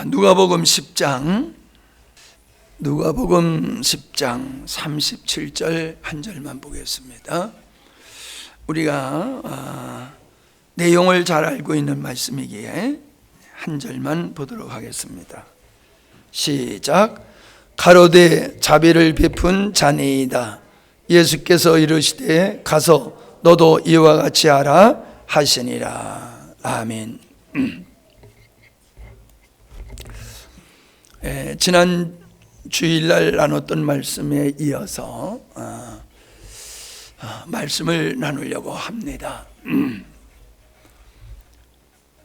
누가복음 10장 37절 한 절만 보겠습니다. 우리가 내용을 잘 알고 있는 말씀이기에 한 절만 보도록 하겠습니다. 시작. 가로되 자비를 베푼 자네이다. 예수께서 이르시되 가서 너도 이와 같이 하라 하시니라. 아멘. 지난 주일날 나눴던 말씀에 이어서 말씀을 나누려고 합니다.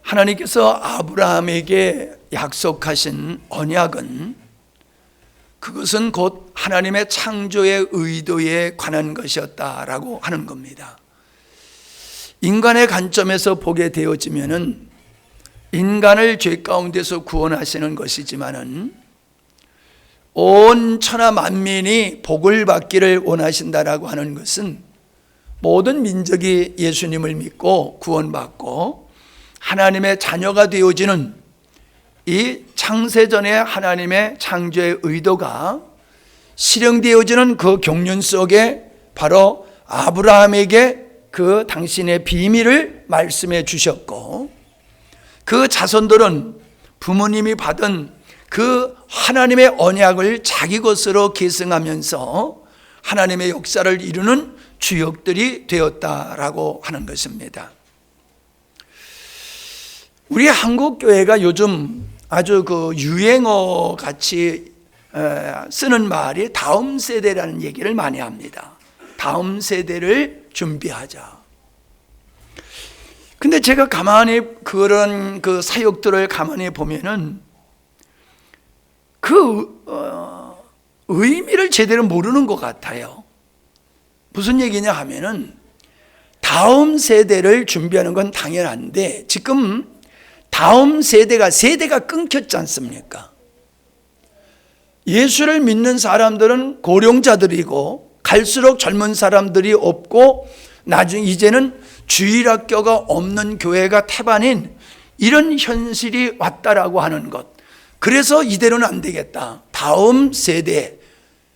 하나님께서 아브라함에게 약속하신 언약은 그것은 곧 하나님의 창조의 의도에 관한 것이었다라고 하는 겁니다. 인간의 관점에서 보게 되어지면은 인간을 죄 가운데서 구원하시는 것이지만은 온 천하 만민이 복을 받기를 원하신다라고 하는 것은 모든 민족이 예수님을 믿고 구원받고 하나님의 자녀가 되어지는 이 창세전의 하나님의 창조의 의도가 실행되어지는 그 경륜 속에 바로 아브라함에게 그 당신의 비밀을 말씀해 주셨고, 그 자손들은 부모님이 받은 그 하나님의 언약을 자기 것으로 계승하면서 하나님의 역사를 이루는 주역들이 되었다라고 하는 것입니다. 우리 한국 교회가 요즘 아주 그 유행어 같이 쓰는 말이 다음 세대라는 얘기를 많이 합니다. 다음 세대를 준비하자. 근데 제가 가만히 그런 그 사역들을 가만히 보면은 그 의미를 제대로 모르는 것 같아요. 무슨 얘기냐 하면은 다음 세대를 준비하는 건 당연한데 지금 다음 세대가 끊겼지 않습니까? 예수를 믿는 사람들은 고령자들이고 갈수록 젊은 사람들이 없고 나중에 이제는 주일학교가 없는 교회가 태반인 이런 현실이 왔다라고 하는 것. 그래서 이대로는 안 되겠다. 다음 세대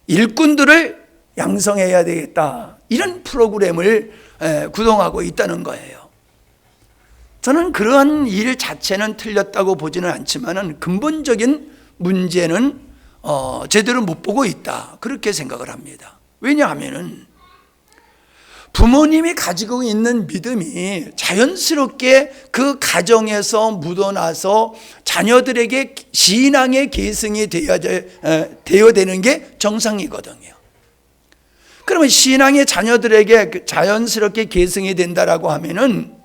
일꾼들을 양성해야 되겠다. 이런 프로그램을 구동하고 있다는 거예요. 저는 그러한 일 자체는 틀렸다고 보지는 않지만 근본적인 문제는 제대로 못 보고 있다. 그렇게 생각을 합니다. 왜냐하면은 부모님이 가지고 있는 믿음이 자연스럽게 그 가정에서 묻어나서 자녀들에게 신앙의 계승이 되어야 되는 게 정상이거든요. 그러면 신앙의 자녀들에게 자연스럽게 계승이 된다라고 하면은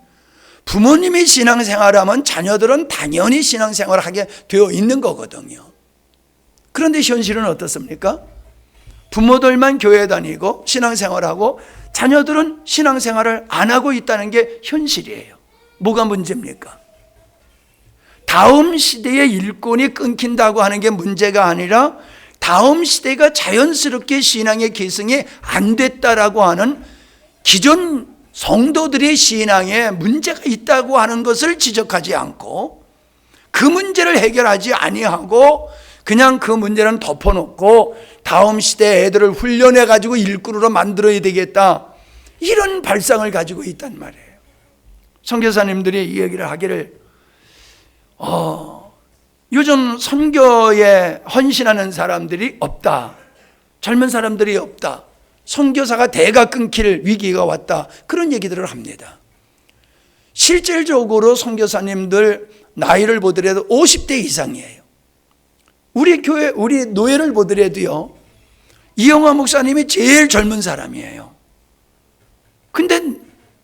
부모님이 신앙생활을 하면 자녀들은 당연히 신앙생활을 하게 되어 있는 거거든요. 그런데 현실은 어떻습니까? 부모들만 교회 다니고 신앙생활하고 자녀들은 신앙생활을 안 하고 있다는 게 현실이에요. 뭐가 문제입니까? 다음 시대의 일꾼이 끊긴다고 하는 게 문제가 아니라 다음 시대가 자연스럽게 신앙의 계승이 안 됐다라고 하는 기존 성도들의 신앙에 문제가 있다고 하는 것을 지적하지 않고 그 문제를 해결하지 아니하고 그냥 그 문제는 덮어놓고 다음 시대 애들을 훈련해 가지고 일꾼으로 만들어야 되겠다, 이런 발상을 가지고 있단 말이에요. 선교사님들이 이 얘기를 하기를 요즘 선교에 헌신하는 사람들이 없다, 젊은 사람들이 없다, 선교사가 대가 끊길 위기가 왔다, 그런 얘기들을 합니다. 실질적으로 선교사님들 나이를 보더라도 50대 이상이에요. 우리 교회, 우리 노예를 보더라도요, 이영화 목사님이 제일 젊은 사람이에요. 근데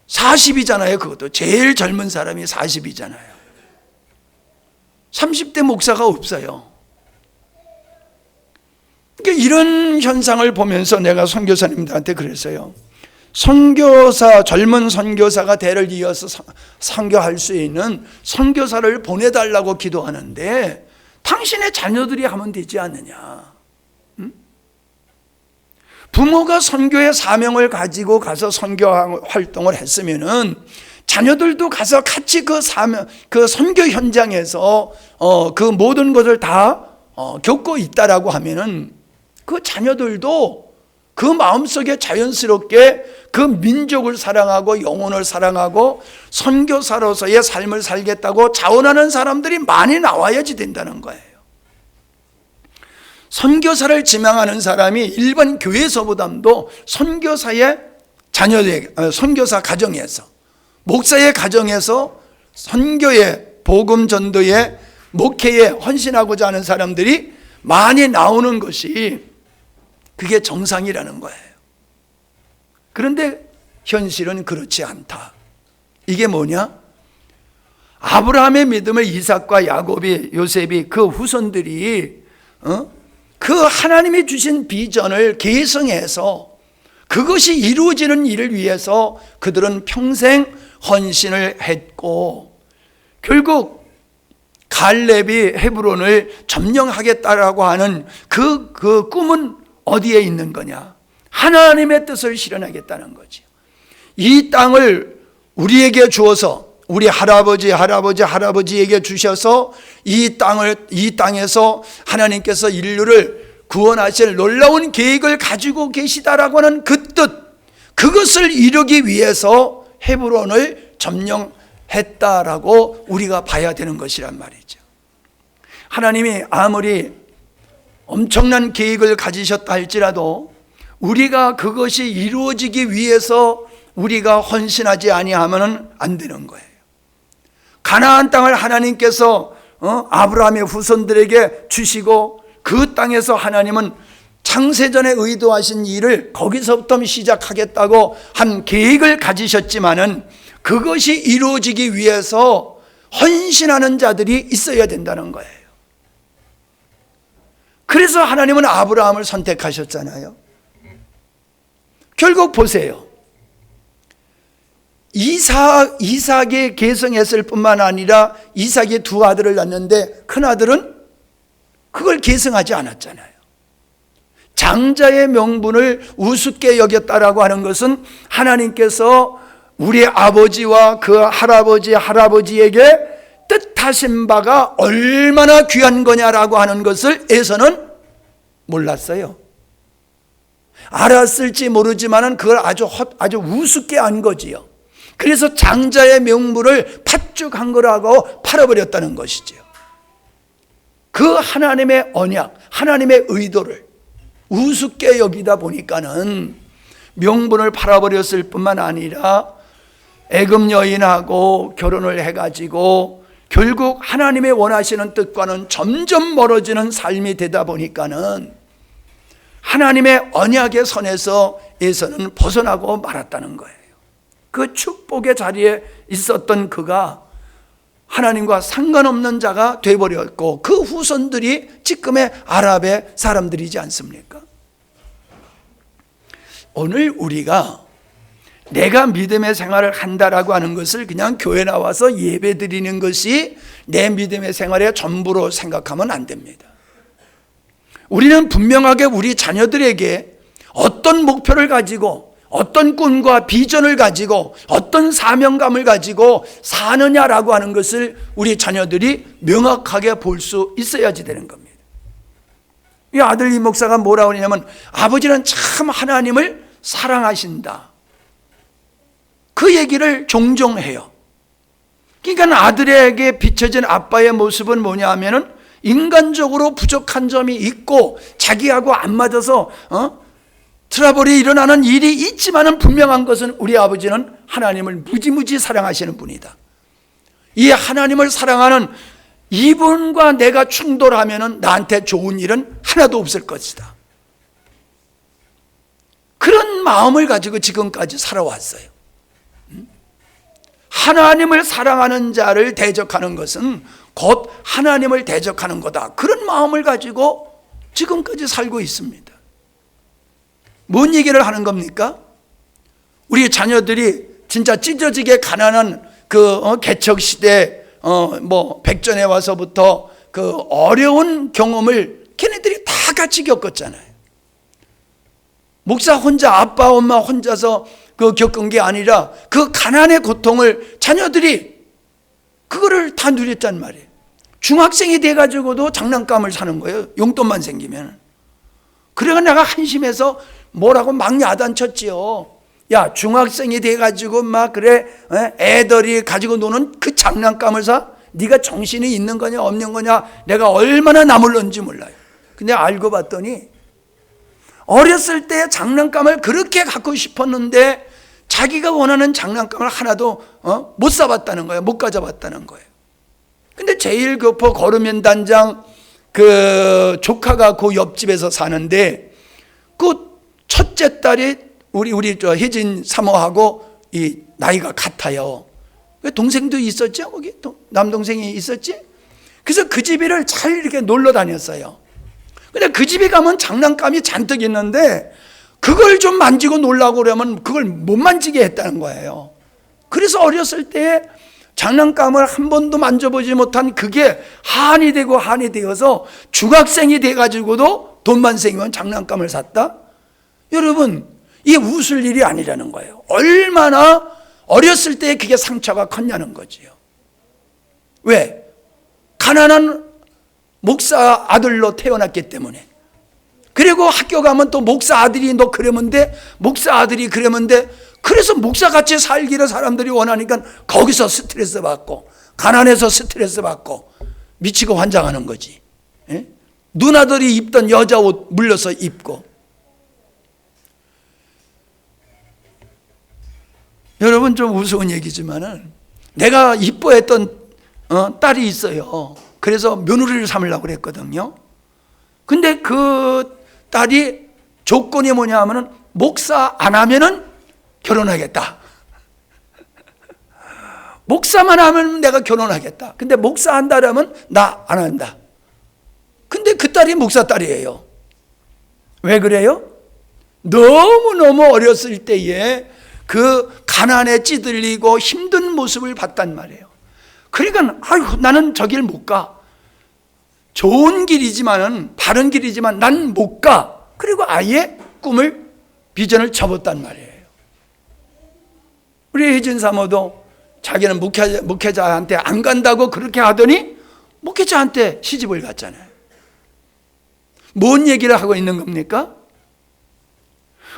40이잖아요. 그것도 제일 젊은 사람이 40이잖아요. 30대 목사가 없어요. 그러니까 이런 현상을 보면서 내가 선교사님들한테 그랬어요. 젊은 선교사가 대를 이어서 선교할 수 있는 선교사를 보내달라고 기도하는데 당신의 자녀들이 하면 되지 않느냐. 부모가 선교의 사명을 가지고 가서 선교 활동을 했으면은 자녀들도 가서 같이 그 사명, 그 선교 현장에서 그 모든 것을 다 겪고 있다라고 하면은 그 자녀들도 그 마음속에 자연스럽게 그 민족을 사랑하고 영혼을 사랑하고 선교사로서의 삶을 살겠다고 자원하는 사람들이 많이 나와야지 된다는 거예요. 선교사를 지망하는 사람이 일반 교회에서보다도 선교사의 자녀들, 선교사 가정에서, 목사의 가정에서 선교의 복음 전도의 목회에 헌신하고자 하는 사람들이 많이 나오는 것이 그게 정상이라는 거예요. 그런데 현실은 그렇지 않다. 이게 뭐냐? 아브라함의 믿음을 이삭과 야곱이, 요셉이, 그 후손들이 그 하나님이 주신 비전을 계승해서 그것이 이루어지는 일을 위해서 그들은 평생 헌신을 했고, 결국 갈렙이 헤브론을 점령하겠다라고 하는 그 꿈은 어디에 있는 거냐? 하나님의 뜻을 실현하겠다는 거지. 이 땅을 우리에게 주어서, 우리 할아버지에게 주셔서 이 땅에서 하나님께서 인류를 구원하실 놀라운 계획을 가지고 계시다라고 하는 그 뜻, 그것을 이루기 위해서 헤브론을 점령했다라고 우리가 봐야 되는 것이란 말이죠. 하나님이 아무리 엄청난 계획을 가지셨다 할지라도 우리가 그것이 이루어지기 위해서 우리가 헌신하지 아니하면 안 되는 거예요. 가나안 땅을 하나님께서 아브라함의 후손들에게 주시고 그 땅에서 하나님은 창세전에 의도하신 일을 거기서부터 시작하겠다고 한 계획을 가지셨지만은 그것이 이루어지기 위해서 헌신하는 자들이 있어야 된다는 거예요. 그래서 하나님은 아브라함을 선택하셨잖아요. 결국 보세요. 이삭이 계승했을 뿐만 아니라 이삭이 두 아들을 낳는데 큰 아들은 그걸 계승하지 않았잖아요. 장자의 명분을 우습게 여겼다라고 하는 것은 하나님께서 우리 아버지와 그 할아버지에게 뜻하신 바가 얼마나 귀한 거냐라고 하는 것을 에서는 몰랐어요. 알았을지 모르지만은 그걸 아주 우습게 안 거지요. 그래서 장자의 명분을 팥죽한 거라고 팔아버렸다는 것이지요. 그 하나님의 언약, 하나님의 의도를 우습게 여기다 보니까는 명분을 팔아버렸을 뿐만 아니라 애굽 여인하고 결혼을 해가지고 결국 하나님의 원하시는 뜻과는 점점 멀어지는 삶이 되다 보니까는 하나님의 언약의 선에서는 벗어나고 말았다는 거예요. 그 축복의 자리에 있었던 그가 하나님과 상관없는 자가 되어버렸고 그 후손들이 지금의 아랍의 사람들이지 않습니까? 오늘 우리가 내가 믿음의 생활을 한다라고 하는 것을 그냥 교회 나와서 예배 드리는 것이 내 믿음의 생활의 전부로 생각하면 안 됩니다. 우리는 분명하게 우리 자녀들에게 어떤 목표를 가지고 어떤 꿈과 비전을 가지고 어떤 사명감을 가지고 사느냐라고 하는 것을 우리 자녀들이 명확하게 볼 수 있어야지 되는 겁니다. 이 아들 이 목사가 뭐라고 하냐면 아버지는 참 하나님을 사랑하신다. 그 얘기를 종종 해요. 그러니까 아들에게 비춰진 아빠의 모습은 뭐냐 하면은 인간적으로 부족한 점이 있고 자기하고 안 맞아서 트러블이 일어나는 일이 있지만은 분명한 것은 우리 아버지는 하나님을 무지무지 사랑하시는 분이다. 이 하나님을 사랑하는 이분과 내가 충돌하면은 나한테 좋은 일은 하나도 없을 것이다. 그런 마음을 가지고 지금까지 살아왔어요. 하나님을 사랑하는 자를 대적하는 것은 곧 하나님을 대적하는 거다. 그런 마음을 가지고 지금까지 살고 있습니다. 뭔 얘기를 하는 겁니까? 우리 자녀들이 진짜 찢어지게 가난한 그 개척 시대 백전에 와서부터 그 어려운 경험을 걔네들이 다 같이 겪었잖아요. 목사 혼자, 아빠, 엄마 혼자서 겪은 게 아니라 그 가난의 고통을 자녀들이 그거를 다 누렸단 말이에요. 중학생이 돼가지고도 장난감을 사는 거예요. 용돈만 생기면. 그래가 내가 한심해서 뭐라고 막 야단쳤지요. 야, 중학생이 돼가지고 막 그래 애들이 가지고 노는 그 장난감을 사? 네가 정신이 있는 거냐 없는 거냐 내가 얼마나 나물런지 몰라요. 근데 알고 봤더니 어렸을 때 장난감을 그렇게 갖고 싶었는데 자기가 원하는 장난감을 하나도 못 사봤다는 거예요. 못 가져봤다는 거예요. 근데 제일 급호 거르면 단장 그 조카가 그 옆집에서 사는데 그 첫째 딸이 우리 저 혜진 사모하고 이 나이가 같아요. 동생도 있었죠? 거기 남동생이 있었지? 그래서 그 집을 잘 이렇게 놀러 다녔어요. 근데 그 집에 가면 장난감이 잔뜩 있는데 그걸 좀 만지고 놀라고 그러면 그걸 못 만지게 했다는 거예요. 그래서 어렸을 때 장난감을 한 번도 만져보지 못한 그게 한이 되고 한이 되어서 중학생이 돼가지고도 돈만 생기면 장난감을 샀다? 여러분, 이게 웃을 일이 아니라는 거예요. 얼마나 어렸을 때 그게 상처가 컸냐는 거지요. 왜? 가난한 목사 아들로 태어났기 때문에. 그리고 학교 가면 또 목사 아들이 너 그러면 돼? 목사 아들이 그러면 돼? 그래서 목사같이 살기를 사람들이 원하니까 거기서 스트레스 받고 가난해서 스트레스 받고 미치고 환장하는 거지. 예? 누나들이 입던 여자 옷 물려서 입고. 여러분 좀 우스운 얘기지만은 내가 이뻐했던 딸이 있어요. 그래서 며느리를 삼으려고 그랬거든요. 근데 그 딸이 조건이 뭐냐 하면은 목사 안 하면은 결혼하겠다. 목사만 하면 내가 결혼하겠다. 근데 목사 한다라면 나 안 한다. 근데 그 딸이 목사 딸이에요. 왜 그래요? 너무너무 어렸을 때에 그 가난에 찌들리고 힘든 모습을 봤단 말이에요. 그러니까 아유 나는 저 길 못 가. 좋은 길이지만은 바른 길이지만 난 못 가. 그리고 아예 꿈을 비전을 접었단 말이에요. 우리 혜진 사모도 자기는 목회자한테 안 간다고 그렇게 하더니 목회자한테 시집을 갔잖아요. 뭔 얘기를 하고 있는 겁니까?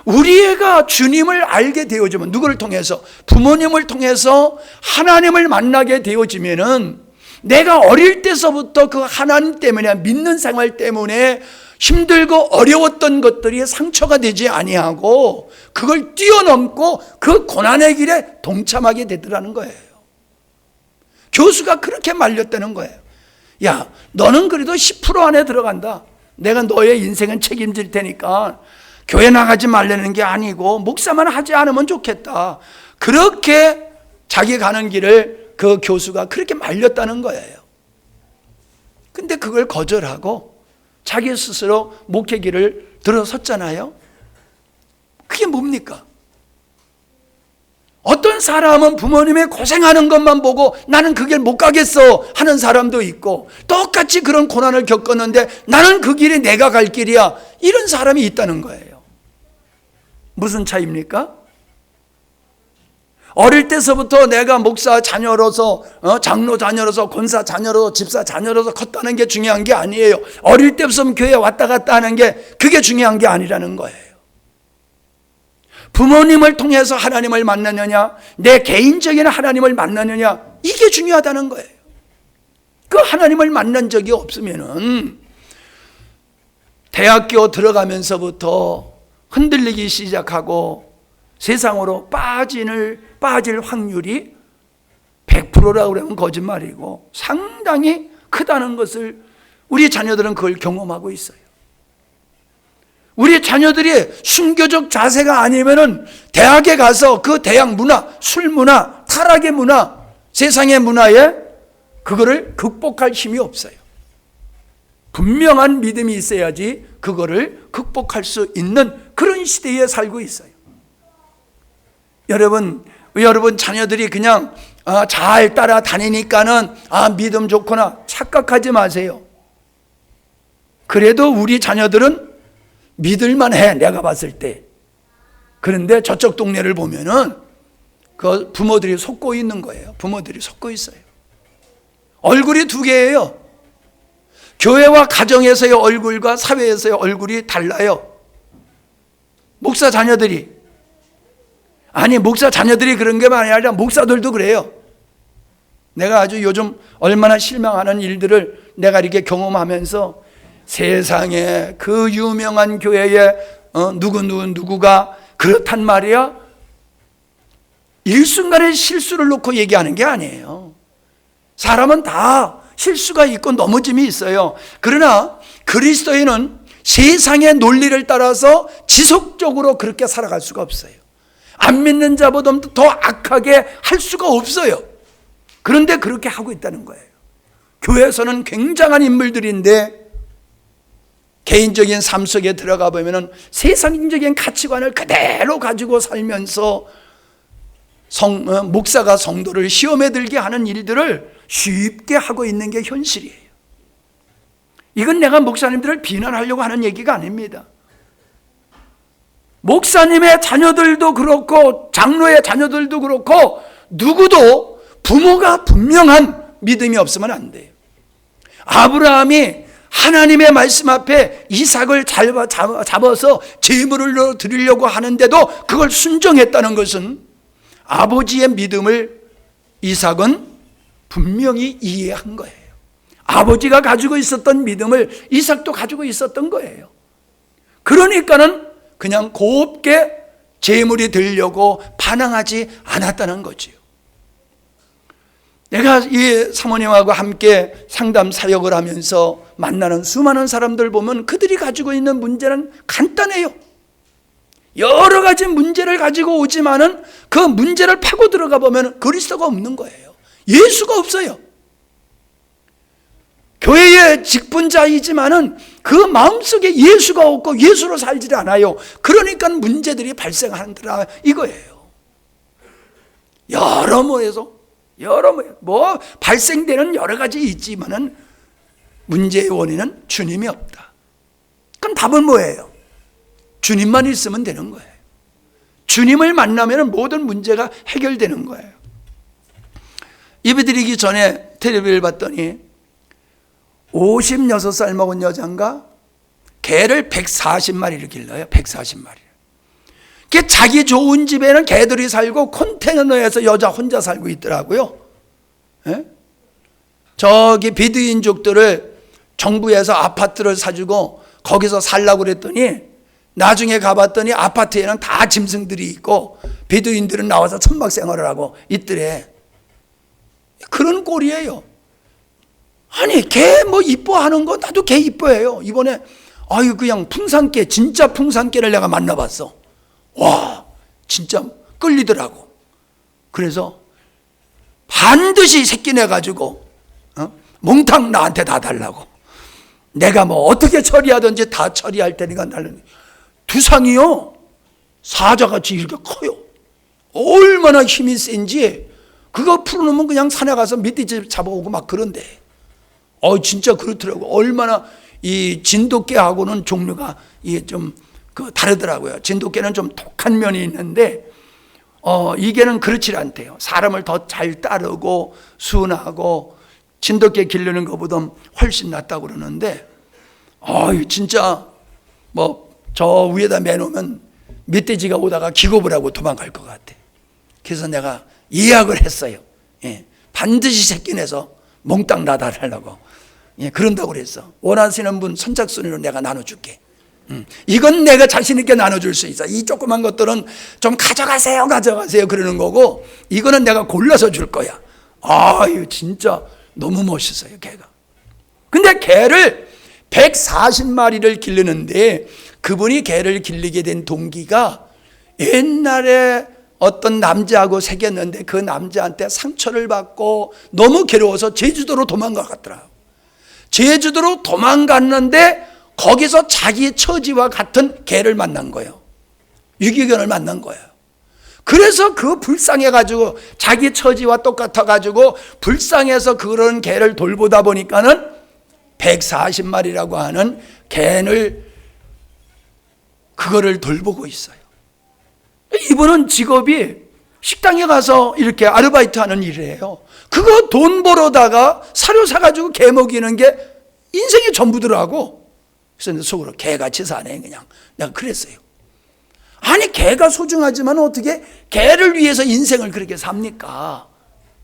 우리 애가 주님을 알게 되어지면 누구를 통해서? 부모님을 통해서 하나님을 만나게 되어지면은 내가 어릴 때서부터 그 하나님 때문에 믿는 생활 때문에 힘들고 어려웠던 것들이 상처가 되지 아니하고 그걸 뛰어넘고 그 고난의 길에 동참하게 되더라는 거예요. 교수가 그렇게 말렸다는 거예요. 야, 너는 그래도 10% 안에 들어간다. 내가 너의 인생은 책임질 테니까 교회 나가지 말라는 게 아니고 목사만 하지 않으면 좋겠다. 그렇게 자기 가는 길을 그 교수가 그렇게 말렸다는 거예요. 근데 그걸 거절하고 자기 스스로 목회 길을 들어섰잖아요. 그게 뭡니까? 어떤 사람은 부모님의 고생하는 것만 보고 나는 그 길 못 가겠어 하는 사람도 있고 똑같이 그런 고난을 겪었는데 나는 그 길이 내가 갈 길이야 이런 사람이 있다는 거예요. 무슨 차이입니까? 어릴 때서부터 내가 목사 자녀로서 장로 자녀로서 권사 자녀로서 집사 자녀로서 컸다는 게 중요한 게 아니에요. 어릴 때부터 교회에 왔다 갔다 하는 게 그게 중요한 게 아니라는 거예요. 부모님을 통해서 하나님을 만나느냐 내 개인적인 하나님을 만나느냐 이게 중요하다는 거예요. 그 하나님을 만난 적이 없으면은 대학교 들어가면서부터 흔들리기 시작하고 세상으로 빠질 확률이 100%라고 그러면 거짓말이고 상당히 크다는 것을 우리 자녀들은 그걸 경험하고 있어요. 우리 자녀들이 순교적 자세가 아니면은 대학에 가서 그 대학 문화, 술 문화, 타락의 문화, 세상의 문화에 그거를 극복할 힘이 없어요. 분명한 믿음이 있어야지 그거를 극복할 수 있는 그런 시대에 살고 있어요. 여러분 자녀들이 그냥 잘 따라다니니까는 믿음 좋구나 착각하지 마세요. 그래도 우리 자녀들은 믿을만 해. 내가 봤을 때 그런데 저쪽 동네를 보면은 그 부모들이 속고 있는 거예요. 부모들이 속고 있어요. 얼굴이 두 개예요. 교회와 가정에서의 얼굴과 사회에서의 얼굴이 달라요. 목사 자녀들이, 아니 목사 자녀들이 그런 게 아니라 목사들도 그래요. 내가 아주 요즘 얼마나 실망하는 일들을 내가 이렇게 경험하면서 세상에 그 유명한 교회에 누구가 그렇단 말이야? 일순간에 실수를 놓고 얘기하는 게 아니에요. 사람은 다 실수가 있고 넘어짐이 있어요. 그러나 그리스도인은 세상의 논리를 따라서 지속적으로 그렇게 살아갈 수가 없어요. 안 믿는 자보다 더 악하게 할 수가 없어요. 그런데 그렇게 하고 있다는 거예요. 교회에서는 굉장한 인물들인데 개인적인 삶 속에 들어가 보면 세상적인 가치관을 그대로 가지고 살면서 목사가 성도를 시험에 들게 하는 일들을 쉽게 하고 있는 게 현실이에요. 이건 내가 목사님들을 비난하려고 하는 얘기가 아닙니다. 목사님의 자녀들도 그렇고 장로의 자녀들도 그렇고 누구도 부모가 분명한 믿음이 없으면 안 돼요. 아브라함이 하나님의 말씀 앞에 이삭을 잡아서 제물을 드리려고 하는데도 그걸 순종했다는 것은 아버지의 믿음을 이삭은 분명히 이해한 거예요. 아버지가 가지고 있었던 믿음을 이삭도 가지고 있었던 거예요. 그러니까는 그냥 곱게 제물이 되려고 반항하지 않았다는 거지요. 내가 이 사모님하고 함께 상담 사역을 하면서 만나는 수많은 사람들 보면 그들이 가지고 있는 문제는 간단해요. 여러 가지 문제를 가지고 오지만은 그 문제를 파고 들어가 보면 그리스도가 없는 거예요. 예수가 없어요. 교회의 직분자이지만은 그 마음속에 예수가 없고 예수로 살지 않아요. 그러니까 문제들이 발생한다 이거예요. 여러모로 발생되는 여러 가지 있지만은 문제의 원인은 주님이 없다. 그럼 답은 뭐예요? 주님만 있으면 되는 거예요. 주님을 만나면 모든 문제가 해결되는 거예요. 예배드리기 전에 텔레비를 봤더니 56살 먹은 여자인가 개를 140마리를 길러요. 140마리. 그 자기 좋은 집에는 개들이 살고 컨테이너에서 여자 혼자 살고 있더라고요. 예? 저기 비두인족들을 정부에서 아파트를 사주고 거기서 살라고 그랬더니 나중에 가봤더니 아파트에는 다 짐승들이 있고 비두인들은 나와서 천막 생활을 하고 있더래. 그런 꼴이에요. 아니 개 뭐 이뻐하는 거 나도 개 이뻐해요. 이번에 그냥 풍산개, 진짜 풍산개를 내가 만나봤어. 와 진짜 끌리더라고. 그래서 반드시 새끼 내가지고 몽탕 나한테 다 달라고. 내가 뭐 어떻게 처리하든지 다 처리할 테니까 달라니. 두상이요 사자같이 이렇게 커요. 얼마나 힘이 센지 그거 풀어놓으면 그냥 산에 가서 밑에 잡아오고 막 그런데 진짜 그렇더라고. 얼마나 이 진돗개하고는 종류가 이게 좀 다르더라고요. 진돗개는 좀 독한 면이 있는데 이게는 그렇지 않대요. 사람을 더 잘 따르고 순하고 진돗개 기르는 것보다 훨씬 낫다고 그러는데 진짜 뭐 저 위에다 매놓으면 멧돼지가 오다가 기겁을 하고 도망갈 것 같아. 그래서 내가 예약을 했어요. 예, 반드시 새끼 내서 몽땅 나달라고. 예, 그런다고 그랬어. 원하시는 분 선착순위로 내가 나눠줄게. 이건 내가 자신 있게 나눠줄 수 있어. 이 조그만 것들은 좀 가져가세요 그러는 거고 이거는 내가 골라서 줄 거야. 이거 진짜 너무 멋있어요 개가. 근데 개를 140마리를 기르는데 그분이 개를 기르게 된 동기가 옛날에 어떤 남자하고 사귀었는데 그 남자한테 상처를 받고 너무 괴로워서 제주도로 도망가갔더라. 제주도로 도망갔는데 거기서 자기 처지와 같은 개를 만난 거예요. 유기견을 만난 거예요. 그래서 그 불쌍해가지고 자기 처지와 똑같아가지고 불쌍해서 그런 개를 돌보다 보니까는 140마리라고 하는 개를 그거를 돌보고 있어요. 이분은 직업이 식당에 가서 이렇게 아르바이트 하는 일이에요. 그거 돈 벌어다가 사료 사가지고 개 먹이는 게 인생이 전부더라고. 그래서 속으로 개같이 사네 그냥. 내가 그랬어요. 아니 개가 소중하지만 어떻게 개를 위해서 인생을 그렇게 삽니까?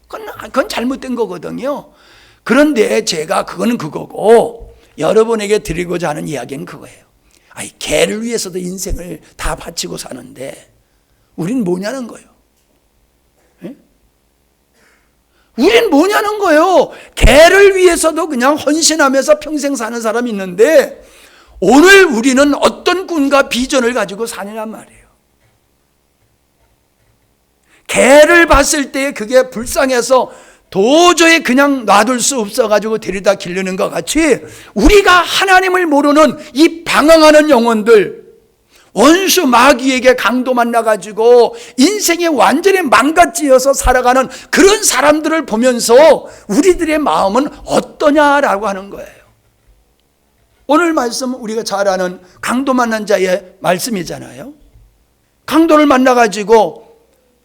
그건 잘못된 거거든요. 그런데 제가 그거는 그거고 여러분에게 드리고자 하는 이야기는 그거예요. 아니 개를 위해서도 인생을 다 바치고 사는데 우린 뭐냐는 거예요. 예? 우린 뭐냐는 거예요. 개를 위해서도 그냥 헌신하면서 평생 사는 사람이 있는데 오늘 우리는 어떤 꿈과 비전을 가지고 사느란 말이에요. 개를 봤을 때 그게 불쌍해서 도저히 그냥 놔둘 수 없어가지고 데려다 기르는 것 같이 우리가 하나님을 모르는 이 방황하는 영혼들, 원수 마귀에게 강도 만나가지고 인생이 완전히 망가뜨려서 살아가는 그런 사람들을 보면서 우리들의 마음은 어떠냐라고 하는 거예요. 오늘 말씀은 우리가 잘 아는 강도 만난 자의 말씀이잖아요. 강도를 만나가지고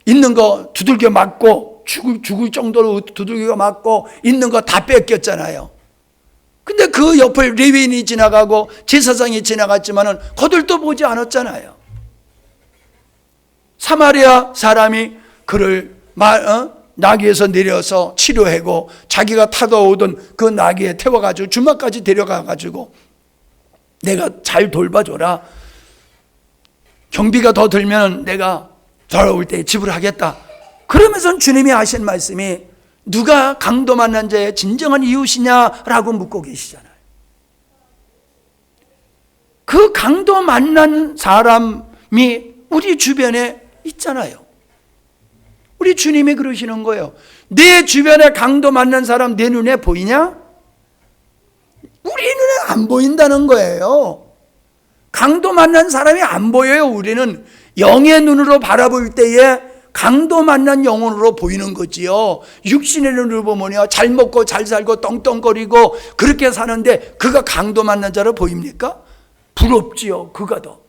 있는 거 두들겨 맞고 죽을 정도로 두들겨 맞고 있는 거 다 뺏겼잖아요. 근데 그 옆을 레위인이 지나가고 제사장이 지나갔지만은 거들떠 보지 않았잖아요. 사마리아 사람이 그를 나귀에서 내려서 치료하고 자기가 타다 오던 그 나귀에 태워가지고 주막까지 데려가가지고 내가 잘 돌봐줘라. 경비가 더 들면 내가 돌아올 때 지불하겠다. 그러면서 주님이 하신 말씀이 누가 강도 만난 자의 진정한 이웃이냐라고 묻고 계시잖아요. 그 강도 만난 사람이 우리 주변에 있잖아요. 우리 주님이 그러시는 거예요. 내 주변에 강도 만난 사람 내 눈에 보이냐? 우리 눈에 안 보인다는 거예요. 강도 만난 사람이 안 보여요. 우리는 영의 눈으로 바라볼 때에 강도 만난 영혼으로 보이는 거지요. 육신의 눈으로 보면요, 잘 먹고 잘 살고 떵떵거리고 그렇게 사는데 그가 강도 만난 자로 보입니까? 부럽지요. 그가 더.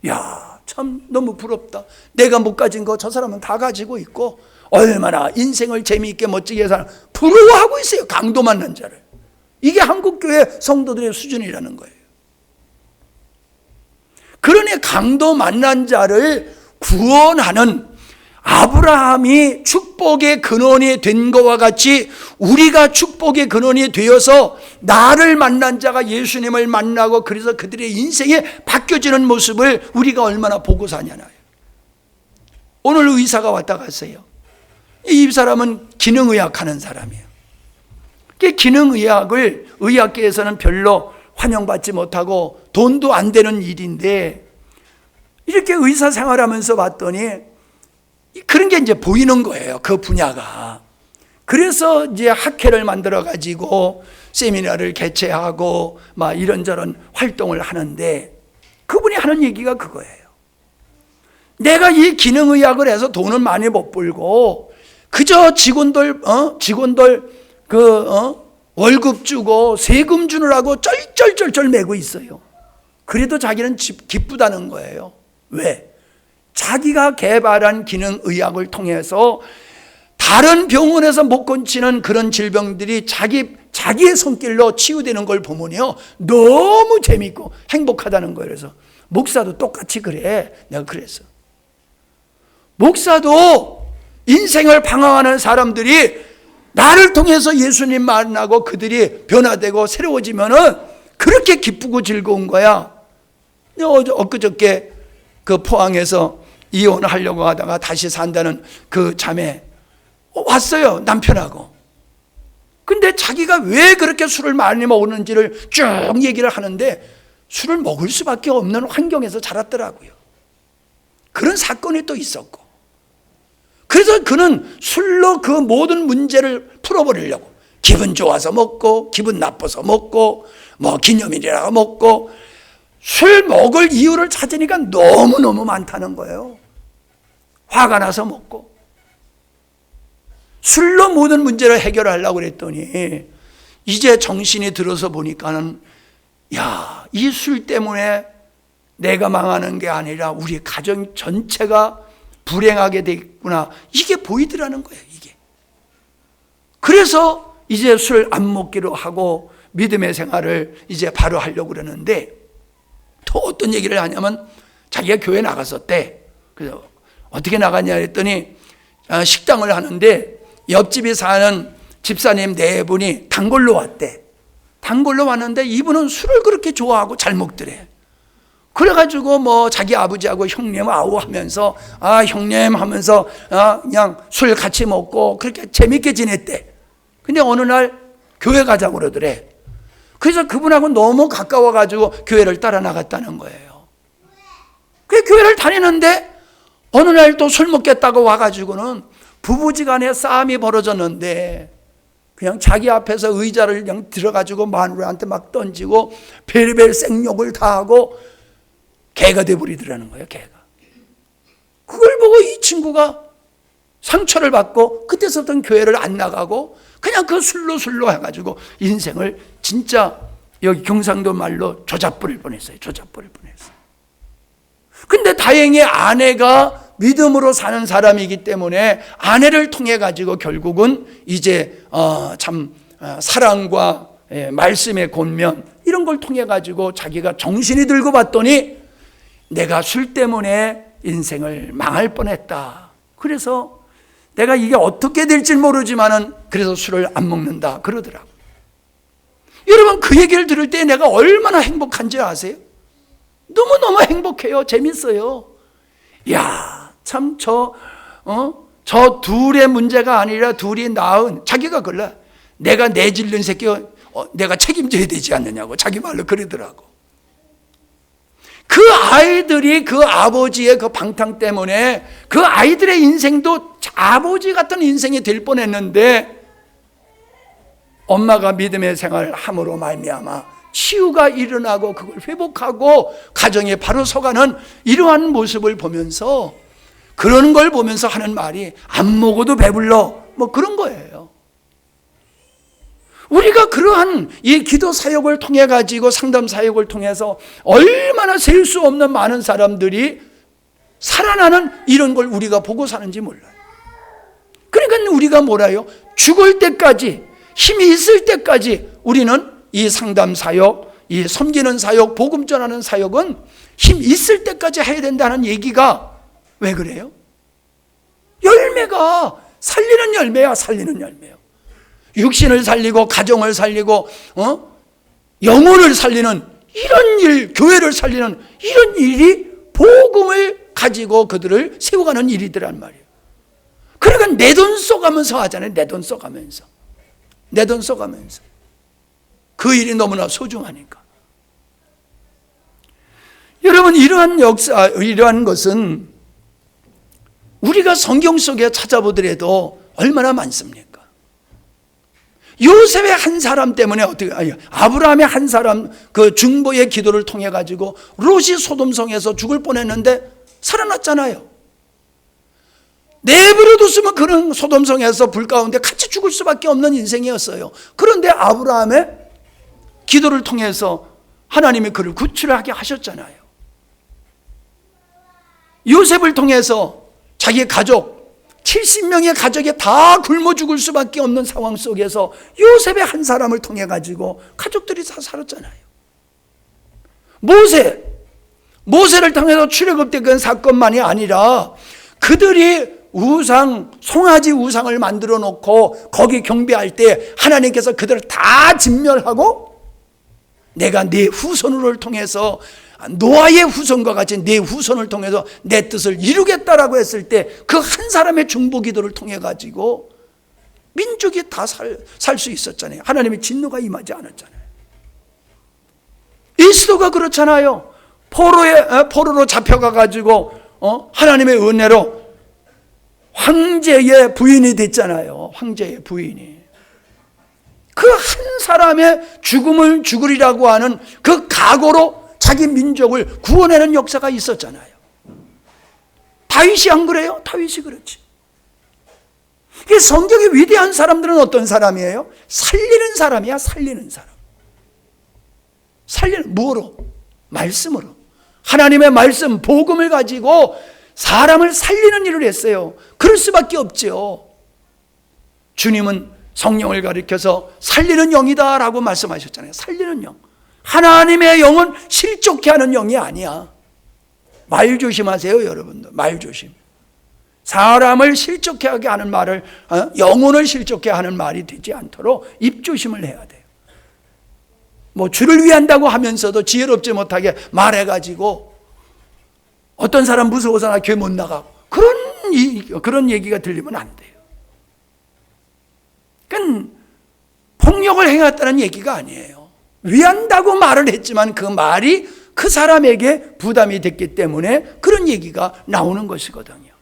야, 참 너무 부럽다. 내가 못 가진 거 저 사람은 다 가지고 있고 얼마나 인생을 재미있게 멋지게 사는, 부러워하고 있어요. 강도 만난 자를. 이게 한국교회 성도들의 수준이라는 거예요. 그러니 강도 만난 자를 구원하는 아브라함이 축복의 근원이 된 것과 같이 우리가 축복의 근원이 되어서 나를 만난 자가 예수님을 만나고 그래서 그들의 인생이 바뀌어지는 모습을 우리가 얼마나 보고 사냐나요. 오늘 의사가 왔다 갔어요. 이 사람은 기능의학 하는 사람이에요. 기능의학을 의학계에서는 별로 환영받지 못하고 돈도 안 되는 일인데 이렇게 의사 생활하면서 봤더니 그런 게 이제 보이는 거예요. 그 분야가. 그래서 이제 학회를 만들어 가지고 세미나를 개최하고 막 이런저런 활동을 하는데 그분이 하는 얘기가 그거예요. 내가 이 기능의학을 해서 돈을 많이 못 벌고 그저 직원들 월급 주고 세금 주느라고 쩔쩔쩔쩔 매고 있어요. 그래도 자기는 기쁘다는 거예요. 왜? 자기가 개발한 기능의학을 통해서 다른 병원에서 못 고치는 그런 질병들이 자기의 손길로 치유되는 걸 보면요, 너무 재밌고 행복하다는 거예요. 그래서 목사도 똑같이 그래. 내가 그랬어. 목사도 인생을 방황하는 사람들이 나를 통해서 예수님 만나고 그들이 변화되고 새로워지면은 그렇게 기쁘고 즐거운 거야. 엊그저께 그 포항에서 이혼하려고 하다가 다시 산다는 그 자매 왔어요. 남편하고. 근데 자기가 왜 그렇게 술을 많이 먹는지를 쭉 얘기를 하는데 술을 먹을 수밖에 없는 환경에서 자랐더라고요. 그런 사건이 또 있었고, 그래서 그는 술로 그 모든 문제를 풀어버리려고 기분 좋아서 먹고 기분 나빠서 먹고 뭐 기념일이라고 먹고 술 먹을 이유를 찾으니까 너무너무 많다는 거예요. 화가 나서 먹고 술로 모든 문제를 해결하려고 그랬더니 이제 정신이 들어서 보니까는 야, 이 술 때문에 내가 망하는 게 아니라 우리 가정 전체가 불행하게 되겠구나, 이게 보이더라는 거예요. 이게. 그래서 이제 술 안 먹기로 하고 믿음의 생활을 이제 바로 하려고 그러는데, 또 어떤 얘기를 하냐면 자기가 교회 나갔었대. 그래서 어떻게 나갔냐 했더니 식당을 하는데 옆집에 사는 집사님 네 분이 단골로 왔대. 단골로 왔는데 이분은 술을 그렇게 좋아하고 잘 먹더래. 그래가지고 뭐 자기 아버지하고 형님 아우 하면서 형님 하면서 그냥 술 같이 먹고 그렇게 재밌게 지냈대. 근데 어느 날 교회 가자고 그러더래. 그래서 그분하고 너무 가까워가지고 교회를 따라 나갔다는 거예요. 그 교회를 다니는데 어느 날 또 술 먹겠다고 와가지고는 부부지간에 싸움이 벌어졌는데 그냥 자기 앞에서 의자를 그냥 들어가지고 마누라한테 막 던지고 별별 생욕을 다 하고 개가 돼버리더라는 거예요. 개가. 그걸 보고 이 친구가 상처를 받고 그때서부터는 교회를 안 나가고 그냥 그 술로 해가지고 인생을 진짜 여기 경상도 말로 조잡부릴 뻔했어요. 조잡부릴 뻔했어요. 근데 다행히 아내가 믿음으로 사는 사람이기 때문에 아내를 통해 가지고 결국은 이제 참 사랑과 말씀의 권면 이런 걸 통해 가지고 자기가 정신이 들고 봤더니 내가 술 때문에 인생을 망할 뻔했다. 그래서 내가 이게 어떻게 될지 모르지만은 그래서 술을 안 먹는다 그러더라고요. 여러분, 그 얘기를 들을 때 내가 얼마나 행복한지 아세요? 너무너무 행복해요. 재밌어요. 야, 참 저 둘의 문제가 아니라 둘이 낳은, 자기가 그래. 내가 내질른 새끼 내가 책임져야 되지 않느냐고 자기 말로 그러더라고. 그 아이들이 그 아버지의 그 방탕 때문에 그 아이들의 인생도 아버지 같은 인생이 될 뻔했는데 엄마가 믿음의 생활을 함으로 말미암아 치유가 일어나고 그걸 회복하고 가정에 바로 서가는 이러한 모습을 보면서, 그런 걸 보면서 하는 말이 안 먹어도 배불러 뭐 그런 거예요. 우리가 그러한 이 기도 사역을 통해 가지고 상담 사역을 통해서 얼마나 셀 수 없는 많은 사람들이 살아나는 이런 걸 우리가 보고 사는지 몰라요. 그러니까 우리가 뭐라요? 죽을 때까지, 힘이 있을 때까지 우리는 이 상담 사역, 이 섬기는 사역, 복음 전하는 사역은 힘 있을 때까지 해야 된다는 얘기가 왜 그래요? 열매가 살리는 열매야, 살리는 열매야. 육신을 살리고 가정을 살리고 영혼을 살리는 이런 일, 교회를 살리는 이런 일이 복음을 가지고 그들을 세워가는 일이더란 말이에요. 그러니까 내 돈 써가면서 하잖아요. 내 돈 써가면서. 내 돈 써가면서. 그 일이 너무나 소중하니까. 여러분, 이러한 역사, 이러한 것은 우리가 성경 속에 찾아보더라도 얼마나 많습니까? 요셉의 한 사람 때문에 아브라함의 한 사람 그 중보의 기도를 통해 가지고 롯이 소돔성에서 죽을 뻔했는데 살아났잖아요. 내버려뒀으면 그런 소돔성에서 불 가운데 같이 죽을 수밖에 없는 인생이었어요. 그런데 아브라함의 기도를 통해서 하나님이 그를 구출하게 하셨잖아요. 요셉을 통해서 자기 가족 70명의 가족이 다 굶어 죽을 수밖에 없는 상황 속에서 요셉의 한 사람을 통해 가지고 가족들이 다 살았잖아요. 모세를 통해서 출애굽된 사건만이 아니라 그들이 우상, 송아지 우상을 만들어 놓고 거기 경배할 때 하나님께서 그들을 다 진멸하고 내가 네 후손을 통해서 노아의 후손과 같이 네 후손을 통해서 내 뜻을 이루겠다라고 했을 때 그 한 사람의 중보 기도를 통해 가지고 민족이 다 살 수 있었잖아요. 하나님의 진노가 임하지 않았잖아요. 에스더가 그렇잖아요. 포로로 잡혀가 가지고 하나님의 은혜로 황제의 부인이 됐잖아요. 황제의 부인이. 그 한 사람의 죽음을 죽으리라고 하는 그 각오로 자기 민족을 구원하는 역사가 있었잖아요. 다윗이 안 그래요? 다윗이 그렇지. 성경의 위대한 사람들은 어떤 사람이에요? 살리는 사람이야. 살리는 사람. 살리는 뭐로? 말씀으로. 하나님의 말씀, 복음을 가지고 사람을 살리는 일을 했어요. 그럴 수밖에 없죠. 주님은 성령을 가리켜서 살리는 영이다 라고 말씀하셨잖아요. 살리는 영. 하나님의 영은 실족해 하는 영이 아니야. 말 조심하세요, 여러분들. 말 조심. 사람을 실족해 하게 하는 말을, 영혼을 실족해 하는 말이 되지 않도록 입조심을 해야 돼요. 뭐 주를 위한다고 하면서도 지혜롭지 못하게 말해가지고 어떤 사람 무서워서 나 교회 못 나가고 그런 얘기가 들리면 안 돼요. 그건 폭력을 행했다는 얘기가 아니에요. 위한다고 말을 했지만 그 말이 그 사람에게 부담이 됐기 때문에 그런 얘기가 나오는 것이거든요.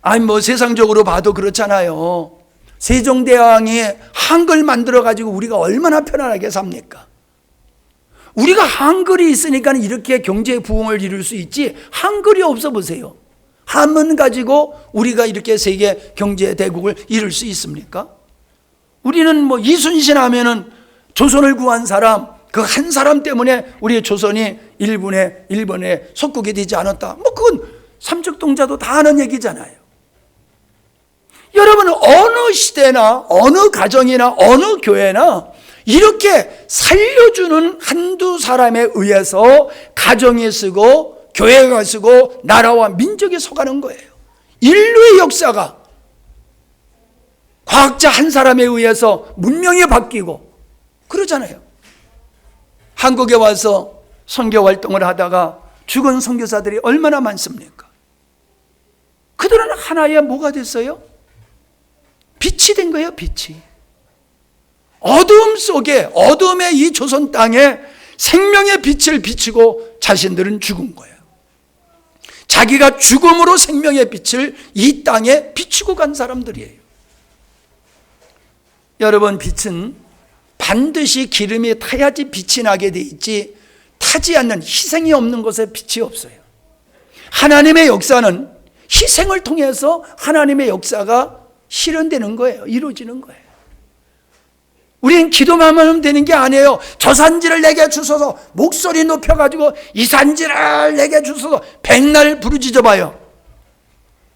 아니 뭐 세상적으로 봐도 그렇잖아요. 세종대왕이 한글 만들어 가지고 우리가 얼마나 편안하게 삽니까? 우리가 한글이 있으니까 이렇게 경제 부흥을 이룰 수 있지, 한글이 없어 보세요. 한문 가지고 우리가 이렇게 세계 경제 대국을 이룰 수 있습니까? 우리는 뭐 이순신 하면은 조선을 구한 사람, 그 한 사람 때문에 우리의 조선이 일본에 속국이 되지 않았다. 뭐 그건 삼척동자도 다 아는 얘기잖아요. 여러분, 어느 시대나 어느 가정이나 어느 교회나 이렇게 살려주는 한두 사람에 의해서 가정이 쓰고 교회가 쓰고 나라와 민족이 서가는 거예요. 인류의 역사가 과학자 한 사람에 의해서 문명이 바뀌고 그러잖아요. 한국에 와서 선교 활동을 하다가 죽은 선교사들이 얼마나 많습니까? 그들은 하나의 뭐가 됐어요? 빛이 된 거예요. 빛이. 어두움 속에, 어둠의 이 조선 땅에 생명의 빛을 비치고 자신들은 죽은 거예요. 자기가 죽음으로 생명의 빛을 이 땅에 비추고 간 사람들이에요. 여러분, 빛은 반드시 기름이 타야지 빛이 나게 돼 있지, 타지 않는, 희생이 없는 곳에 빛이 없어요. 하나님의 역사는 희생을 통해서 하나님의 역사가 실현되는 거예요. 이루어지는 거예요. 우리는 기도만 하면 되는 게 아니에요. 저 산지를 내게 주소서, 목소리 높여가지고 이 산지를 내게 주소서 백날 부르짖어 봐요.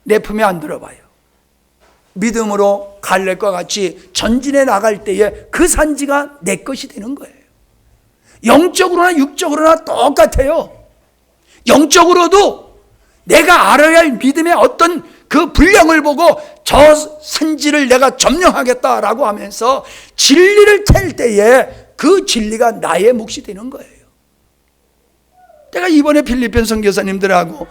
내 품에 안 들어봐요. 믿음으로 갈렙과 같이 전진해 나갈 때에 그 산지가 내 것이 되는 거예요. 영적으로나 육적으로나 똑같아요. 영적으로도 내가 알아야 할 믿음의 어떤 그 분량을 보고 저 산지를 내가 점령하겠다라고 하면서 진리를 찰 때에 그 진리가 나의 몫이 되는 거예요. 내가 이번에 필리핀 선교사님들하고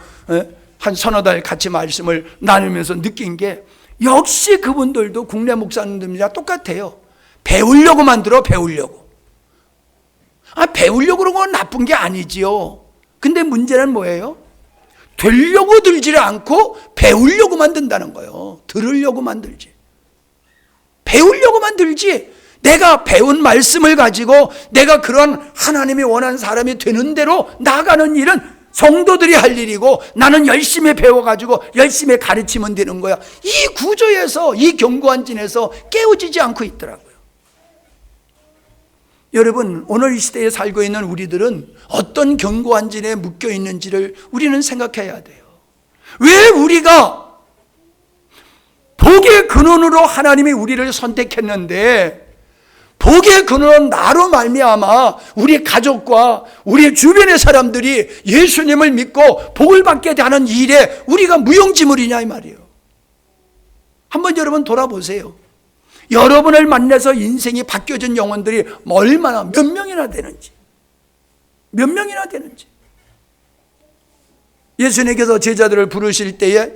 한 서너 달 같이 말씀을 나누면서 느낀 게, 역시 그분들도 국내 목사님들이랑 똑같아요. 배우려고만 들어, 배우려고. 배우려고 그런 건 나쁜 게 아니지요. 근데 문제는 뭐예요? 되려고 들지를 않고 배우려고만 든다는 거예요. 들으려고만 들지. 배우려고만 들지. 내가 배운 말씀을 가지고 내가 그런 하나님이 원하는 사람이 되는 대로 나아가는 일은 성도들이 할 일이고, 나는 열심히 배워가지고 열심히 가르치면 되는 거야. 이 구조에서, 이 견고한진에서 깨어지지 않고 있더라고요. 여러분, 오늘 이 시대에 살고 있는 우리들은 어떤 견고한진에 묶여 있는지를 우리는 생각해야 돼요. 왜 우리가 복의 근원으로 하나님이 우리를 선택했는데, 복의 근원은 나로 말미암아 우리 가족과 우리 주변의 사람들이 예수님을 믿고 복을 받게 되는 일에 우리가 무용지물이냐 이 말이에요. 한번 여러분 돌아보세요. 여러분을 만나서 인생이 바뀌어진 영혼들이 얼마나, 몇 명이나 되는지. 몇 명이나 되는지. 예수님께서 제자들을 부르실 때에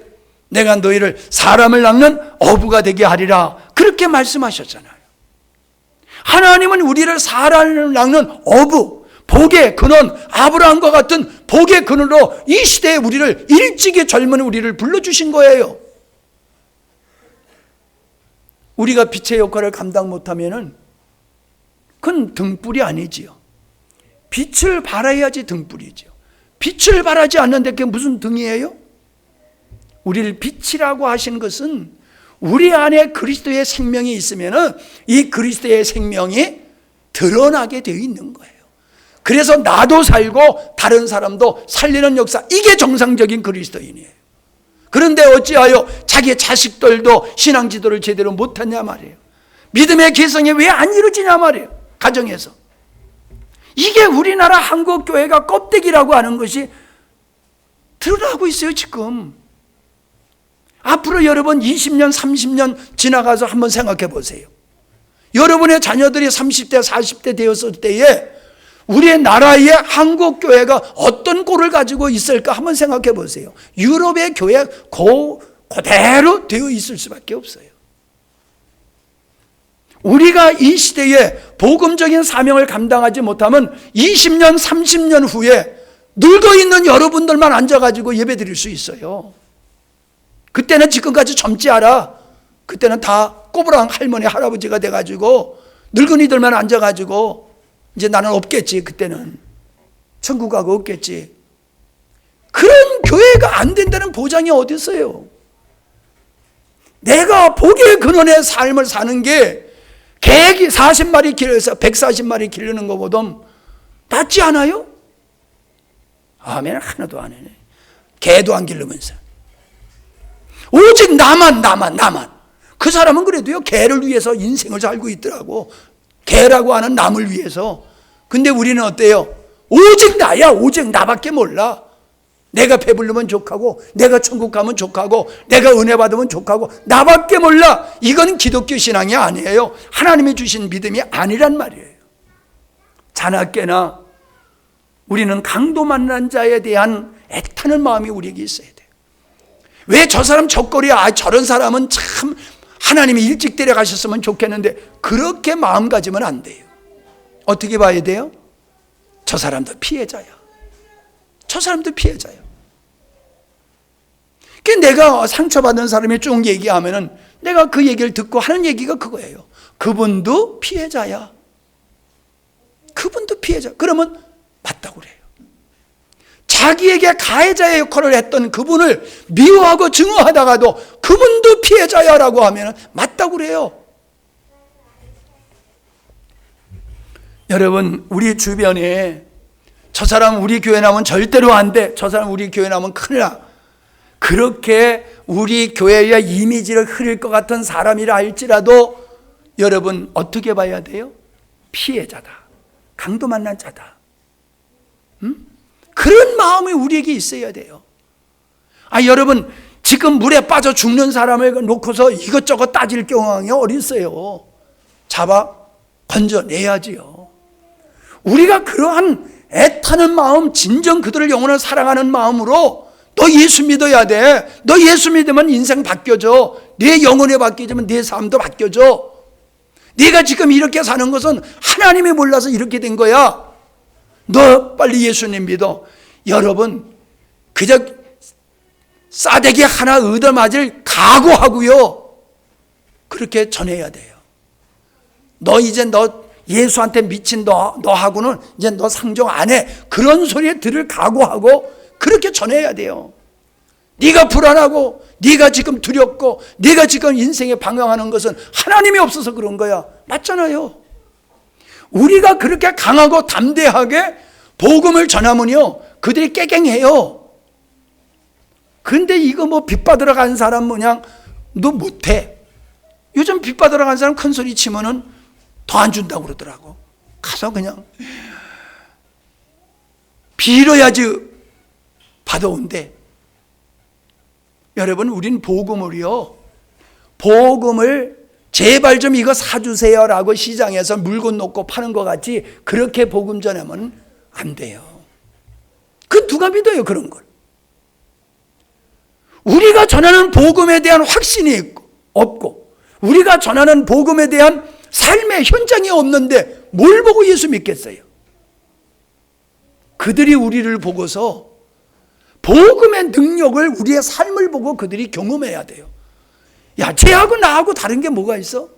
내가 너희를 사람을 낚는 어부가 되게 하리라, 그렇게 말씀하셨잖아요. 하나님은 우리를 사람을 낚는 어부, 복의 근원, 아브라함과 같은 복의 근원으로 이 시대에 우리를, 일찍이 젊은 우리를 불러주신 거예요. 우리가 빛의 역할을 감당 못하면은 그건 등불이 아니지요. 빛을 발해야지 등불이죠. 빛을 발하지 않는데 그게 무슨 등이에요? 우리를 빛이라고 하신 것은 우리 안에 그리스도의 생명이 있으면은 이 그리스도의 생명이 드러나게 되어 있는 거예요. 그래서 나도 살고 다른 사람도 살리는 역사, 이게 정상적인 그리스도인이에요. 그런데 어찌하여 자기 자식들도 신앙 지도를 제대로 못하냐 말이에요. 믿음의 개성이 왜 안 이루어지냐 말이에요. 가정에서. 이게 우리나라 한국교회가 껍데기라고 하는 것이 드러나고 있어요 지금. 앞으로 여러분 20년 30년 지나가서 한번 생각해 보세요. 여러분의 자녀들이 30대 40대 되었을 때에 우리의 나라의 한국교회가 어떤 꼴을 가지고 있을까 한번 생각해 보세요. 유럽의 교회 그대로 되어 있을 수밖에 없어요. 우리가 이 시대에 복음적인 사명을 감당하지 못하면 20년 30년 후에 늙어있는 여러분들만 앉아가지고 예배 드릴 수 있어요. 그때는 지금까지 젊지 않아. 그때는 다 꼬부랑 할머니 할아버지가 돼가지고 늙은이들만 앉아가지고 이제 나는 없겠지. 그때는 천국 가고 없겠지. 그런 교회가 안 된다는 보장이 어디 있어요? 내가 복의 근원의 삶을 사는 게 개기 40마리 길러서 140마리 기르는 것보다 낫지 않아요? 아멘. 하나도 안 해네. 개도 안 기르면서 오직 나만. 그 사람은 그래도요 개를 위해서 인생을 살고 있더라고. 개라고 하는 남을 위해서. 근데 우리는 어때요? 오직 나야. 오직 나밖에 몰라. 내가 배부르면 족하고, 내가 천국 가면 족하고, 내가 은혜 받으면 족하고, 나밖에 몰라. 이건 기독교 신앙이 아니에요. 하나님이 주신 믿음이 아니란 말이에요. 자나깨나 우리는 강도 만난 자에 대한 애타는 마음이 우리에게 있어야 돼요. 왜 저 사람 적거리야? 저런 사람은 참 하나님이 일찍 데려가셨으면 좋겠는데, 그렇게 마음 가지면 안 돼요. 어떻게 봐야 돼요? 저 사람도 피해자야. 저 사람도 피해자야. 내가 상처받은 사람이 쭉 얘기하면은 내가 그 얘기를 듣고 하는 얘기가 그거예요. 그분도 피해자야. 그분도 피해자. 그러면 맞다고 그래요. 자기에게 가해자의 역할을 했던 그분을 미워하고 증오하다가도 그분도 피해자야라고 하면 맞다고 그래요. 여러분, 우리 주변에 저 사람 우리 교회 나오면 절대로 안 돼. 저 사람 우리 교회 나오면 큰일 나. 그렇게 우리 교회의 이미지를 흐릴 것 같은 사람이라 할지라도 여러분 어떻게 봐야 돼요? 피해자다. 강도 만난 자다. 그런 마음이 우리에게 있어야 돼요. 여러분 지금 물에 빠져 죽는 사람을 놓고서 이것저것 따질 경향이 어디 있어요? 잡아 건져내야지요. 우리가 그러한 애타는 마음, 진정 그들을 영혼을 사랑하는 마음으로 너 예수 믿어야 돼. 너 예수 믿으면 인생 바뀌어져. 네 영혼이 바뀌어지면 네 삶도 바뀌어져. 네가 지금 이렇게 사는 것은 하나님이 몰라서 이렇게 된 거야. 너 빨리 예수님 믿어. 여러분 그저 싸대기 하나 얻어맞을 각오하고요. 그렇게 전해야 돼요. 너 이제 너 예수한테 미친 너하고는 이제 너 상종 안 해. 그런 소리에 들을 각오하고 그렇게 전해야 돼요. 네가 불안하고 네가 지금 두렵고 네가 지금 인생에 방황하는 것은 하나님이 없어서 그런 거야. 맞잖아요. 우리가 그렇게 강하고 담대하게 복음을 전하면요 그들이 깨갱해요. 근데 이거 뭐 빚받으러 간 사람 뭐냐 너 못해. 요즘 빚받으러 간 사람 큰 소리 치면은 더 안 준다고 그러더라고. 가서 그냥 빌어야지 받아온대. 여러분 우린 복음을요 복음을 제발 좀 이거 사주세요라고 시장에서 물건 놓고 파는 것 같이 그렇게 복음 전하면 안 돼요. 그 누가 믿어요 그런 걸. 우리가 전하는 복음에 대한 확신이 없고 우리가 전하는 복음에 대한 삶의 현장이 없는데 뭘 보고 예수 믿겠어요? 그들이 우리를 보고서 복음의 능력을 우리의 삶을 보고 그들이 경험해야 돼요. 야, 쟤하고 나하고 다른 게 뭐가 있어?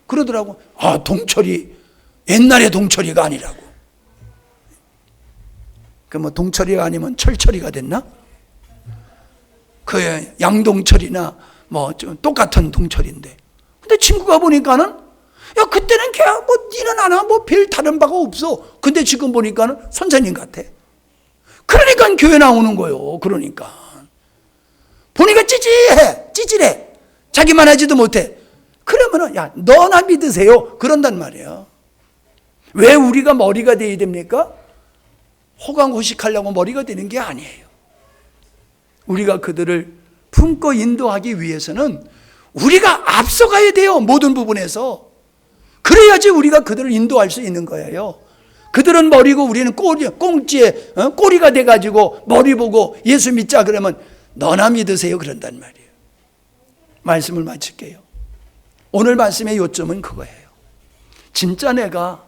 그러더라고. 동철이 옛날의 동철이가 아니라고. 그 뭐 동철이가 아니면 철철이가 됐나? 그 양동철이나 뭐 좀 똑같은 동철인데. 근데 친구가 보니까는 야 그때는 걔야 뭐 니나 전에는 나는 뭐 별 다른 바가 없어. 근데 지금 보니까는 선생님 같아. 그러니까 교회 나오는 거예요. 그러니까 보니까 찌질해. 자기만 하지도 못해. 그러면은 야, 너나 믿으세요. 그런단 말이에요. 왜 우리가 머리가 돼야 됩니까? 호강호식하려고 머리가 되는 게 아니에요. 우리가 그들을 품고 인도하기 위해서는 우리가 앞서가야 돼요. 모든 부분에서. 그래야지 우리가 그들을 인도할 수 있는 거예요. 그들은 머리고 우리는 꽁지에 꼬리가 돼가지고 머리 보고 예수 믿자 그러면 너나 믿으세요. 그런단 말이에요. 말씀을 마칠게요. 오늘 말씀의 요점은 그거예요. 진짜 내가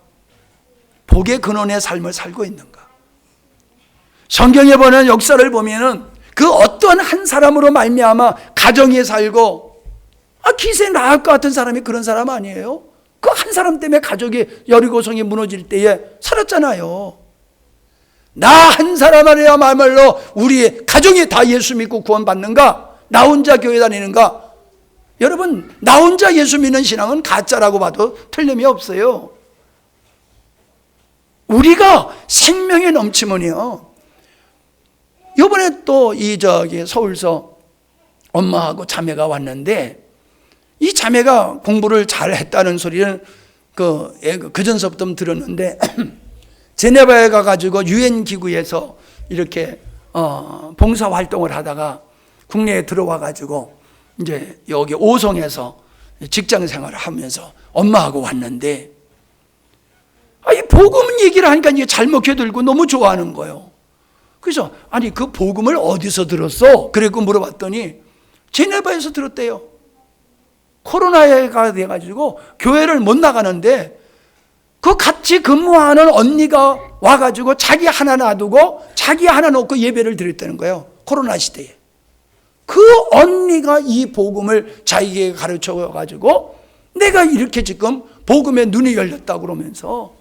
복의 근원의 삶을 살고 있는가? 성경에 보는 역사를 보면은 그 어떤 한 사람으로 말미암아 가정에 살고 기세 나을 것 같은 사람이 그런 사람 아니에요? 그 한 사람 때문에 가족이 여리고성이 무너질 때에 살았잖아요. 나 한 사람 안에야말로 우리 가정이 다 예수 믿고 구원받는가? 나 혼자 교회 다니는가? 여러분, 나 혼자 예수 믿는 신앙은 가짜라고 봐도 틀림이 없어요. 우리가 생명의 넘치면요, 이번에 또 서울서 엄마하고 자매가 왔는데 이 자매가 공부를 잘 했다는 소리는 그전서부터 들었는데 제네바에 가가지고 유엔 기구에서 이렇게 봉사 활동을 하다가 국내에 들어와가지고 이제 여기 오송에서 직장 생활을 하면서 엄마하고 왔는데 이 복음 얘기를 하니까 이게 잘 먹혀들고 너무 좋아하는 거예요. 그래서 아니 그 복음을 어디서 들었어? 그래고 물어봤더니 제네바에서 들었대요. 코로나가 돼가지고 교회를 못 나가는데 그 같이 근무하는 언니가 와가지고 자기 하나 놔두고 자기 하나 놓고 예배를 드렸다는 거예요. 코로나 시대에. 그 언니가 이 복음을 자기에게 가르쳐가지고 내가 이렇게 지금 복음의 눈이 열렸다고 그러면서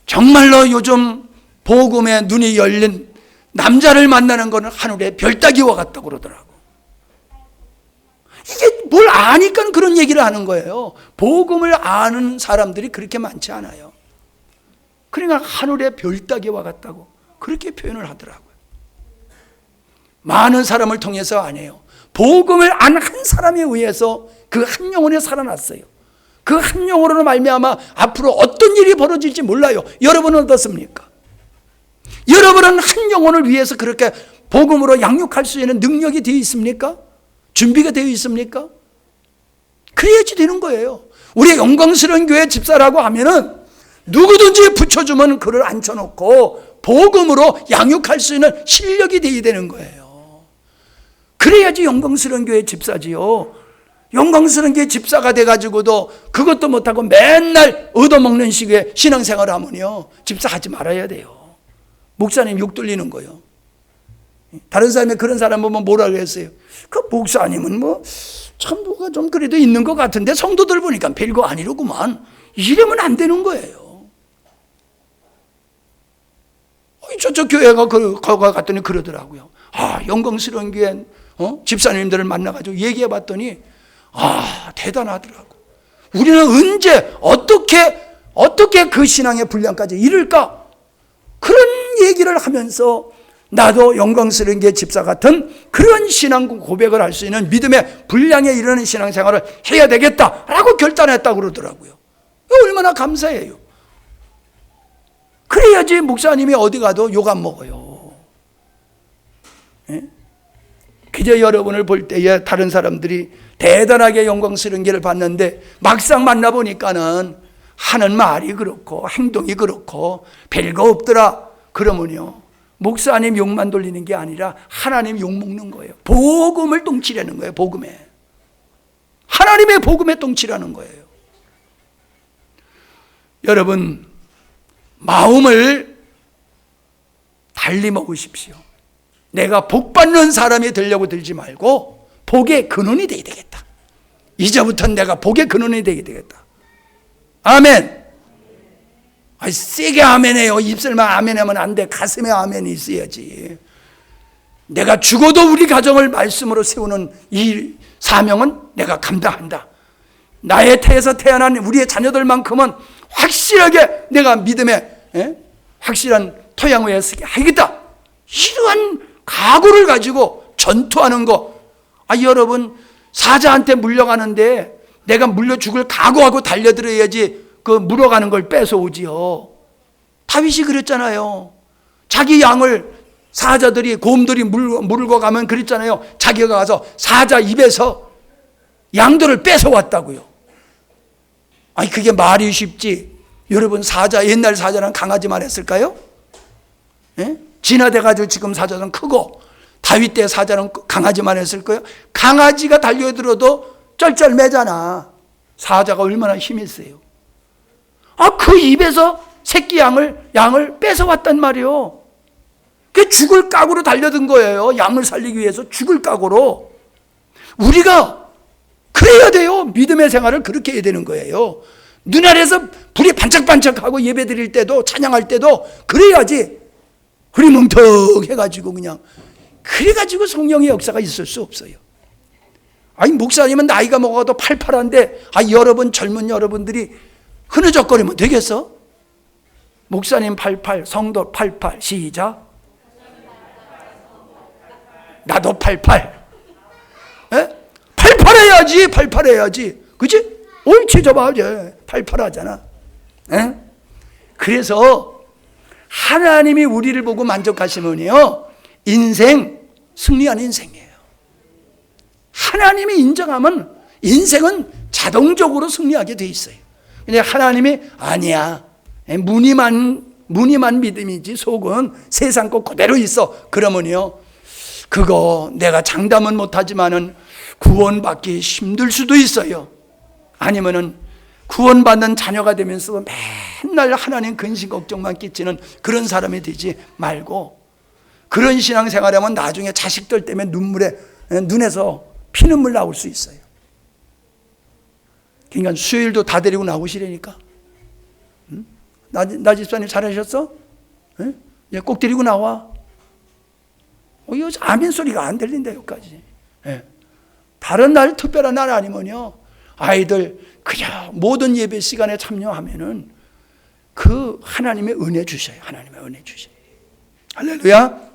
정말로 요즘 복음의 눈이 열린 남자를 만나는 거는 하늘의 별 따기와 같다고 그러더라고. 이게 뭘 아니까 그런 얘기를 하는 거예요. 복음을 아는 사람들이 그렇게 많지 않아요. 그러니까 하늘의 별 따기와 같다고 그렇게 표현을 하더라고요. 많은 사람을 통해서 아니에요. 복음을 안 한 사람에 의해서 그 한 영혼이 살아났어요. 그 한 영혼으로 말미암아 앞으로 어떤 일이 벌어질지 몰라요. 여러분은 어떻습니까? 여러분은 한 영혼을 위해서 그렇게 복음으로 양육할 수 있는 능력이 되어 있습니까? 준비가 되어 있습니까? 그래야지 되는 거예요. 우리 영광스러운 교회 집사라고 하면은 누구든지 붙여주면 그를 앉혀놓고 복음으로 양육할 수 있는 실력이 되어야 되는 거예요. 그래야지 영광스러운 교회 집사지요. 영광스러운 교회 집사가 돼가지고도 그것도 못하고 맨날 얻어먹는 식의 신앙생활을 하면요, 집사하지 말아야 돼요. 목사님 욕 들리는 거예요. 다른 사람이 그런 사람 보면 뭐라 그랬어요? 그 목사님은 참 뭐가 좀 그래도 있는 것 같은데 성도들 보니까 별거 아니로구만. 이러면 안 되는 거예요. 저쪽 교회가 거기 갔더니 그러더라고요. 영광스러운 교회 집사님들을 만나가지고 얘기해 봤더니 대단하더라고. 우리는 언제 어떻게 그 신앙의 분량까지 이룰까? 그런 얘기를 하면서 나도 영광스러운 게 집사 같은 그런 신앙 고백을 할 수 있는 믿음의 분량에 이르는 신앙생활을 해야 되겠다라고 결단했다고 그러더라고요. 얼마나 감사해요. 그래야지 목사님이 어디 가도 욕 안 먹어요. 예? 그저 여러분을 볼 때에 다른 사람들이 대단하게 영광스러운 길을 봤는데 막상 만나보니까는 하는 말이 그렇고 행동이 그렇고 별거 없더라. 그러면요, 목사님 욕만 돌리는 게 아니라 하나님 욕 먹는 거예요. 복음을 똥치라는 거예요. 복음에. 하나님의 복음에 똥치라는 거예요. 여러분, 마음을 달리 먹으십시오. 내가 복 받는 사람이 되려고 들지 말고 복의 근원이 되어야 되겠다. 이제부터는 내가 복의 근원이 되어야 되겠다. 아멘. 세게 아멘해요. 입술만 아멘하면 안 돼. 가슴에 아멘이 있어야지. 내가 죽어도 우리 가정을 말씀으로 세우는 이 사명은 내가 감당한다. 나의 태에서 태어난 우리의 자녀들만큼은 확실하게 내가 믿음의 확실한 토양 위에 서게 하겠다. 이러한 각오를 가지고 전투하는 거. 여러분, 사자한테 물려가는데 내가 물려 죽을 각오하고 달려들어야지 그 물어가는 걸 뺏어오지요. 다윗이 그랬잖아요. 자기 양을 사자들이, 곰들이 물고 가면 그랬잖아요. 자기가 가서 사자 입에서 양들을 뺏어왔다고요. 그게 말이 쉽지. 여러분, 사자, 옛날 사자는 강아지만 했을까요? 진화돼가지고 지금 사자는 크고, 다윗 때 사자는 강아지만 했을 거예요. 강아지가 달려들어도 쩔쩔매잖아. 사자가 얼마나 힘이 세요. 그 입에서 새끼 양을 뺏어왔단 말이에요. 그 죽을 각오로 달려든 거예요. 양을 살리기 위해서 죽을 각오로. 우리가 그래야 돼요. 믿음의 생활을 그렇게 해야 되는 거예요. 눈 아래서 불이 반짝반짝하고 예배 드릴 때도, 찬양할 때도 그래야지. 흐리멍텅 해가지고 그냥, 그래가지고 성령의 역사가 있을 수 없어요. 목사님은 나이가 먹어도 팔팔한데, 여러분, 젊은 여러분들이 흐느적거리면 되겠어? 목사님 88, 성도 88, 시작. 나도 88. 팔팔해야지, 팔팔해야지. 그치? 옳지, 저봐, 팔팔하잖아. 그래서 하나님이 우리를 보고 만족하시면요, 인생, 승리하는 인생이에요. 하나님이 인정하면 인생은 자동적으로 승리하게 돼 있어요. 근데 하나님이 아니야, 무늬만 믿음이지 속은 세상 것 그대로 있어. 그러면요, 그거 내가 장담은 못하지만은 구원받기 힘들 수도 있어요. 아니면은 구원받는 자녀가 되면서 맨날 하나님 근심 걱정만 끼치는 그런 사람이 되지 말고, 그런 신앙생활하면 나중에 자식들 때문에 눈에서 피눈물 나올 수 있어요. 그러니까 수요일도 다 데리고 나오시라니까. 나 집사님 잘하셨어? 꼭 데리고 나와. 이거 아멘 소리가 안 들린다 여기까지. 다른 날, 특별한 날 아니면요, 아이들 그냥 모든 예배 시간에 참여하면은 그 하나님의 은혜 주셔요. 하나님의 은혜 주셔요. 할렐루야.